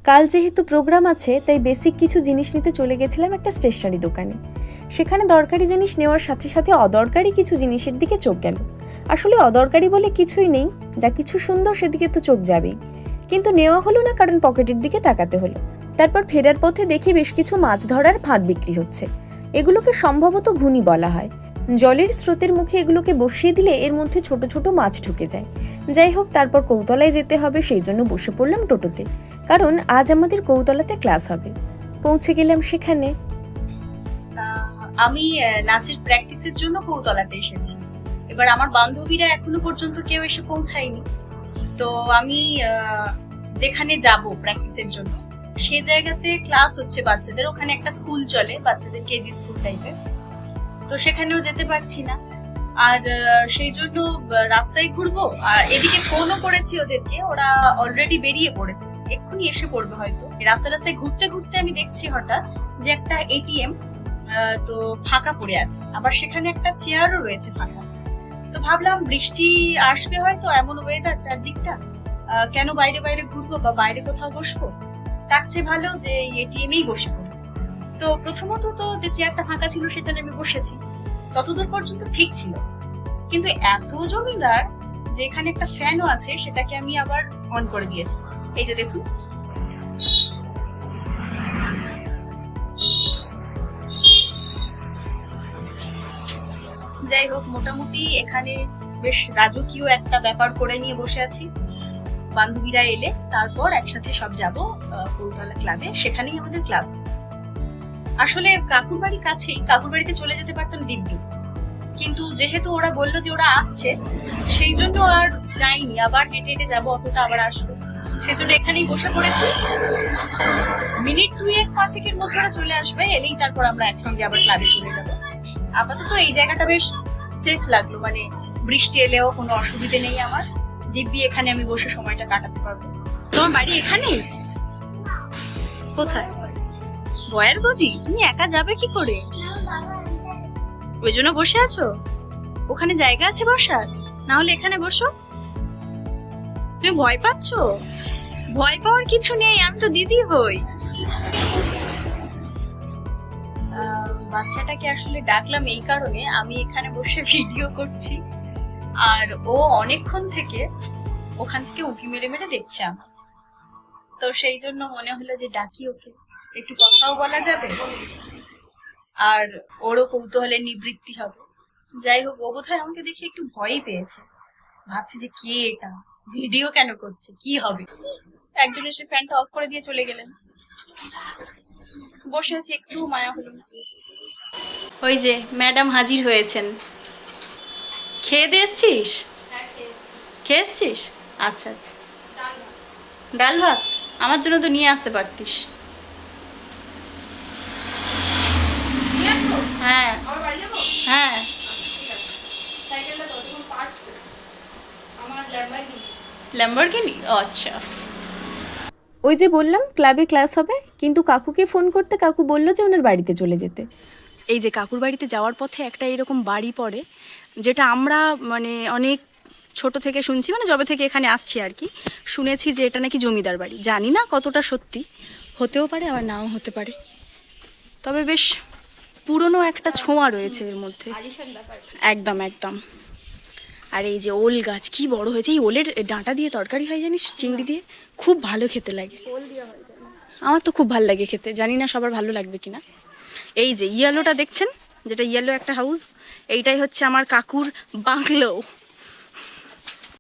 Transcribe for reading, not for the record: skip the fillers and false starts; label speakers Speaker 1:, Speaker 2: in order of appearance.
Speaker 1: কাল যেহেতু প্রোগ্রাম আছে তাই বেসিক কিছু জিনিস নিতে চলে গেছিলাম একটা স্টেশনারি দোকানে। সেখানে দরকারি জিনিস নেওয়ার সাথে সাথে অদরকারি কিছু জিনিসের দিকে চোখ গেল। আসলে অদরকারি বলে কিছুই নেই, যা কিছু সুন্দর সেদিকে তো চোখ যাবেই, কিন্তু নেওয়া হলো না কারণ পকেটের দিকে তাকাতে হলো। তারপর ফেরার পথে দেখি বেশ কিছু মাছ ধরার ফাঁদ বিক্রি হচ্ছে। এগুলোকে সম্ভবত ঘুনি বলা হয়। জলের স্রোতের মুখে এগুলোকে বসিয়ে দিলে এর মধ্যে ছোট ছোট মাছ ঢুকে যায়। যাই হোক, তারপর কৌতলায় যেতে হবে, সেই জন্য বসে পড়লাম টোটোতে, কারণ আজ আমাদের কৌতলাতে ক্লাস হবে। পৌঁছে গেলাম সেখানে।
Speaker 2: আমি নাচের প্র্যাকটিসের জন্য কৌতলাতে এসেছি। এবার আমার বান্ধবীরা এখনো পর্যন্ত কেউ এসে পৌঁছায়নি। তো আমি যেখানে যাব প্র্যাকটিসের জন্য সেই জায়গাতে ক্লাস হচ্ছে বাচ্চাদের, ওখানে একটা স্কুল চলে বাচ্চাদের, কেজি স্কুল টাইপের। তো সেখানেও যেতে পারছি না, আর সেই জন্য রাস্তায় ঘুরবো। আর এদিকে ফোনও করেছি ওদেরকে, ওরা অলরেডি বেরিয়ে পড়েছে, এক্ষুনি এসে পড়বে হয়তো। রাস্তায় ঘুরতে ঘুরতে আমি দেখছি হঠাৎ যে একটা এটিএম তো ফাঁকা পড়ে আছে, আবার সেখানে একটা চেয়ারও রয়েছে ফাঁকা। তো ভাবলাম বৃষ্টি আসবে হয়তো, এমন ওয়েদার চারদিকটা, কেন বাইরে বাইরে ঘুরবো বা বাইরে কোথাও বসবো, তার চেয়ে ভালো যে এটিএমেই বসে পড়ি। তো প্রথমত তো যে চেয়ারটা ফাঁকা ছিল সেখানে আমি বসেছি, ততদূর পর্যন্ত ঠিক ছিল। কিন্তু এত জমিদার যে এখানে একটা ফ্যানও আছে, সেটাকে আমি আবার অন করে দিয়েছি। এই যে দেখুন, যাই হোক, মোটামুটি এখানে বেশ রাজকীয় একটা ব্যাপার করে নিয়ে বসে আছি। বান্ধবীরা এলে তারপর একসাথে সব যাব কৌতলা ক্লাবে, সেখানেই আমাদের ক্লাস। আসলে কাকুর বাড়ি কাছেই, কাকুর বাড়িতে চলে যেতে পারতাম দিব্যি, কিন্তু যেহেতু ওরা বললো যে ওরা আসছে, সেই জন্য আর যাইনি। আবার হেঁটে হেঁটে যাবো, অতটা আবার আসবো, সেজন্য এখানেই বসে পড়েছি। মিনিট 2-5 মধ্যে ওরা চলে আসবে, এলেই তারপর আমরা একসঙ্গে আবার ক্লাবে চলে যাবো। আপাতত এই জায়গাটা বেশ সেফ লাগলো, মানে বৃষ্টি এলেও কোনো অসুবিধে নেই আমার, দিব্যি এখানে আমি বসে সময়টা কাটাতে পারবো। তোমার বাড়ি এখানেই? কোথায়? বয়ের গদি? তুমি একা যাবে কি করে? ওই জন্য বসে আছো? ওখানে জায়গা আছে বসার, না হলে এখানে বসো। তুমি ভয় পাচ্ছ? ভয় পাওয়ার কিছু নেই, আমি তো দিদি হই। বাচ্চাটাকে আসলে ডাকলাম এই কারণে, আমি এখানে বসে ভিডিও করছি, আর ও অনেকক্ষণ থেকে ওখান থেকে উঁকি মেরে মেরে দেখছে আমার। তো সেই জন্য মনে হলো যে ডাকি ওকে, একটু কথাও বলা যাবে আর ওরও কৌতূহলের নিবৃত্তি হবে। যাই হোক, ও বোধহয় আমাকে দেখে একটু ভয়ই পেয়েছে, ভাবছি যে কে এটা, ভিডিও কেন করছে, কি হবে। একজন এসে ফ্যানটা অফ করে দিয়ে চলে গেলেন। বসে আছি, একটু মায়া হলো না। ওই যে ম্যাডাম হাজির হয়েছেন। খেয়ে দিয়ে এসছিস? খেয়ে এসছিস? আচ্ছা আচ্ছা। ডাল ভাত আমার জন্য তো নিয়ে আসতে পারতিস। হ্যাঁ হ্যাঁ, ল্যাম্বরগিনি। আচ্ছা।
Speaker 1: ওই যে বললাম ক্লাবে ক্লাস হবে, কিন্তু কাকুকে ফোন করতে কাকু বললো যে ওনার বাড়িতে চলে যেতে।
Speaker 2: এই যে কাকুর বাড়িতে যাওয়ার পথে একটা এরকম বাড়ি পড়ে, যেটা আমরা মানে অনেক ছোট থেকে শুনছি, মানে যবে থেকে এখানে আসছি আর কি, শুনেছি যে এটা নাকি জমিদার বাড়ি। জানি না কতটা সত্যি, হতেও পারে আবার নাও হতে পারে, তবে বেশ পুরনো একটা ছোঁয়া রয়েছে এর মধ্যে। একদম একদম। আর এই যে ওল গাছ কি বড় হয়েছে, এই ওলের ডাঁটা দিয়ে তরকারি হয় জানিস, চিংড়ি দিয়ে, খুব ভালো খেতে লাগে। আমার তো খুব ভালো লাগে খেতে, জানি না সবার ভালো লাগবে কিনা। এই যে ইয়েলোটা দেখছেন, যেটা ইয়েলো একটা হাউস, এইটাই হচ্ছে আমার কাকুর বাংলো।